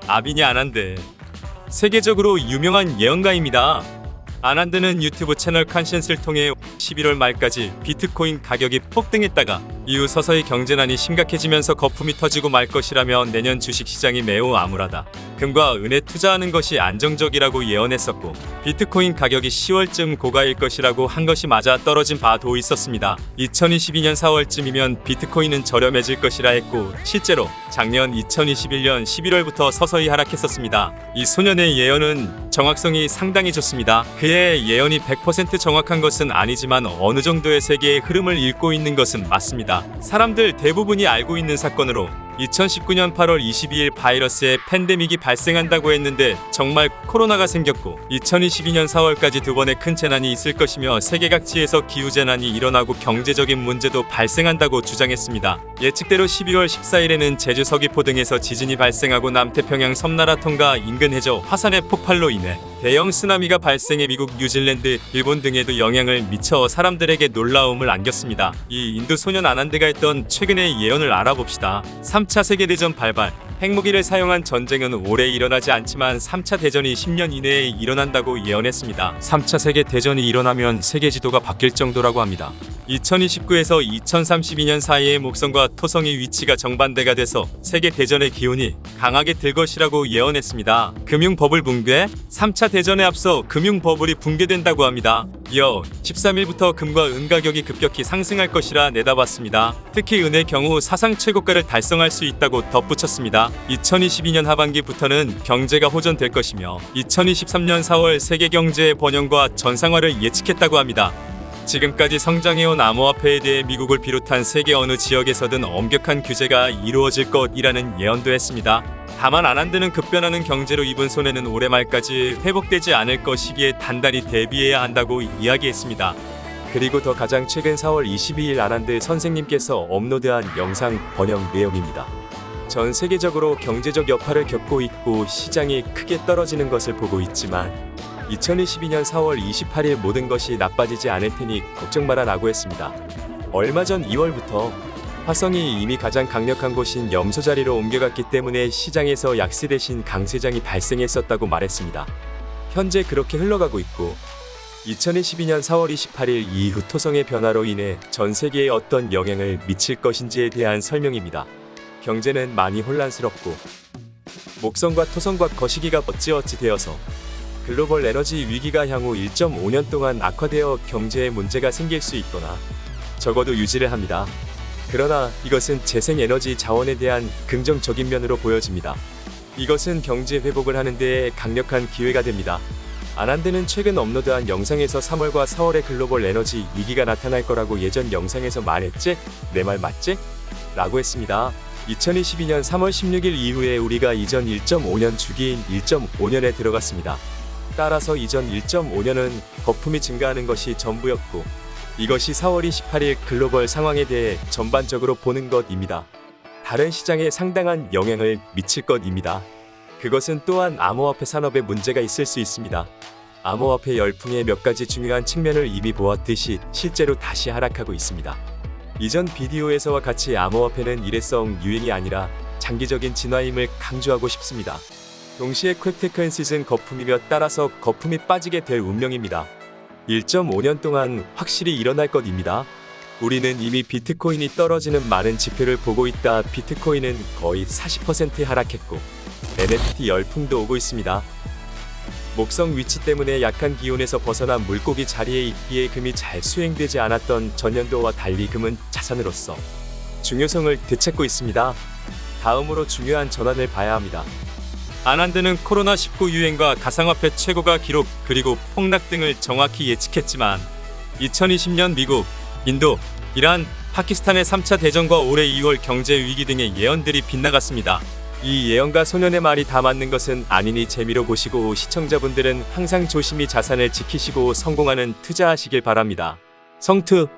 아비니 아난드. 세계적으로 유명한 예언가입니다. 아난드는 유튜브 채널 컨텐츠를 통해 11월 말까지 비트코인 가격이 폭등했다가 이후 서서히 경제난이 심각해지면서 거품이 터지고 말 것이라며 내년 주식시장이 매우 암울하다, 금과 은에 투자하는 것이 안정적이라고 예언했었고, 비트코인 가격이 10월쯤 고가일 것이라고 한 것이 맞아 떨어진 바도 있었습니다. 2022년 4월쯤이면 비트코인은 저렴해질 것이라 했고, 실제로 작년 2021년 11월부터 서서히 하락했었습니다. 이 소년의 예언은 정확성이 상당히 좋습니다. 그의 예언이 100% 정확한 것은 아니지만 어느 정도의 세계의 흐름을 읽고 있는 것은 맞습니다. 사람들 대부분이 알고 있는 사건으로 2019년 8월 22일 바이러스의 팬데믹이 발생한다고 했는데 정말 코로나가 생겼고, 2022년 4월까지 두 번의 큰 재난이 있을 것이며 세계 각지에서 기후재난이 일어나고 경제적인 문제도 발생한다고 주장했습니다. 예측대로 12월 14일에는 제주 서귀포 등에서 지진이 발생하고 남태평양 섬나라 통가 인근 해저 화산의 폭발로 인해 대형 쓰나미가 발생해 미국, 뉴질랜드, 일본 등에도 영향을 미쳐 사람들에게 놀라움을 안겼습니다. 이 인도 소년 아난드가 했던 최근의 예언을 알아봅시다. 3차 세계대전 발발. 핵무기를 사용한 전쟁은 오래 일어나지 않지만 3차 대전이 10년 이내에 일어난다고 예언했습니다. 3차 세계대전이 일어나면 세계 지도가 바뀔 정도라고 합니다. 2029에서 2032년 사이에 목성과 토성의 위치가 정반대가 돼서 세계대전의 기운이 강하게 들 것이라고 예언했습니다. 금융버블 붕괴? 3차 대전에 앞서 금융버블이 붕괴된다고 합니다. 이어 13일부터 금과 은 가격이 급격히 상승할 것이라 내다봤습니다. 특히 은의 경우 사상 최고가를 달성할 수 있다고 덧붙였습니다. 2022년 하반기부터는 경제가 호전될 것이며 2023년 4월 세계 경제의 번영과 전상화를 예측했다고 합니다. 지금까지 성장해온 암호화폐에 대해 미국을 비롯한 세계 어느 지역에서든 엄격한 규제가 이루어질 것이라는 예언도 했습니다. 다만 아난드는 급변하는 경제로 입은 손해는 올해 말까지 회복되지 않을 것이기에 단단히 대비해야 한다고 이야기했습니다. 그리고 더 가장 최근 4월 22일 아난드 선생님께서 업로드한 영상 번역 내용입니다. 전 세계적으로 경제적 여파를 겪고 있고 시장이 크게 떨어지는 것을 보고 있지만 2022년 4월 28일 모든 것이 나빠지지 않을 테니 걱정 마라라고 했습니다. 얼마 전 2월부터 화성이 이미 가장 강력한 곳인 염소 자리로 옮겨갔기 때문에 시장에서 약세 대신 강세장이 발생했었다고 말했습니다. 현재 그렇게 흘러가고 있고 2022년 4월 28일 이후 토성의 변화로 인해 전 세계에 어떤 영향을 미칠 것인지에 대한 설명입니다. 경제는 많이 혼란스럽고 목성과 토성과 거시기가 어찌어찌 되어서 글로벌 에너지 위기가 향후 1.5년 동안 악화되어 경제에 문제가 생길 수 있거나 적어도 유지를 합니다. 그러나 이것은 재생에너지 자원에 대한 긍정적인 면으로 보여집니다. 이것은 경제 회복을 하는 데 강력한 기회가 됩니다. 아난드는 최근 업로드한 영상에서 3월과 4월에 글로벌 에너지 위기가 나타날 거라고 예전 영상에서 말했지? 내 말 맞지? 라고 했습니다. 2022년 3월 16일 이후에 우리가 이전 1.5년 주기인 1.5년에 들어갔습니다. 따라서 이전 1.5년은 거품이 증가하는 것이 전부였고 이것이 4월 28일 글로벌 상황에 대해 전반적으로 보는 것입니다. 다른 시장에 상당한 영향을 미칠 것입니다. 그것은 또한 암호화폐 산업에 문제가 있을 수 있습니다. 암호화폐 열풍의 몇 가지 중요한 측면을 이미 보았듯이 실제로 다시 하락하고 있습니다. 이전 비디오에서와 같이 암호화폐는 일회성 유행이 아니라 장기적인 진화임을 강조하고 싶습니다. 동시에 크립토커런시는 거품이며 따라서 거품이 빠지게 될 운명입니다. 1.5년 동안 확실히 일어날 것입니다. 우리는 이미 비트코인이 떨어지는 많은 지표를 보고 있다. 비트코인은 거의 40% 하락했고 NFT 열풍도 오고 있습니다. 목성 위치 때문에 약한 기온에서 벗어난 물고기 자리에 있기에 금이 잘 수행되지 않았던 전년도와 달리 금은 자산으로서 중요성을 되찾고 있습니다. 다음으로 중요한 전환을 봐야 합니다. 아난드는 코로나19 유행과 가상화폐 최고가 기록 그리고 폭락 등을 정확히 예측했지만 2020년 미국, 인도, 이란, 파키스탄의 3차 대전과 올해 2월 경제 위기 등의 예언들이 빗나갔습니다. 이 예언과 소년의 말이 다 맞는 것은 아니니 재미로 보시고 시청자분들은 항상 조심히 자산을 지키시고 성공하는 투자하시길 바랍니다. 성투!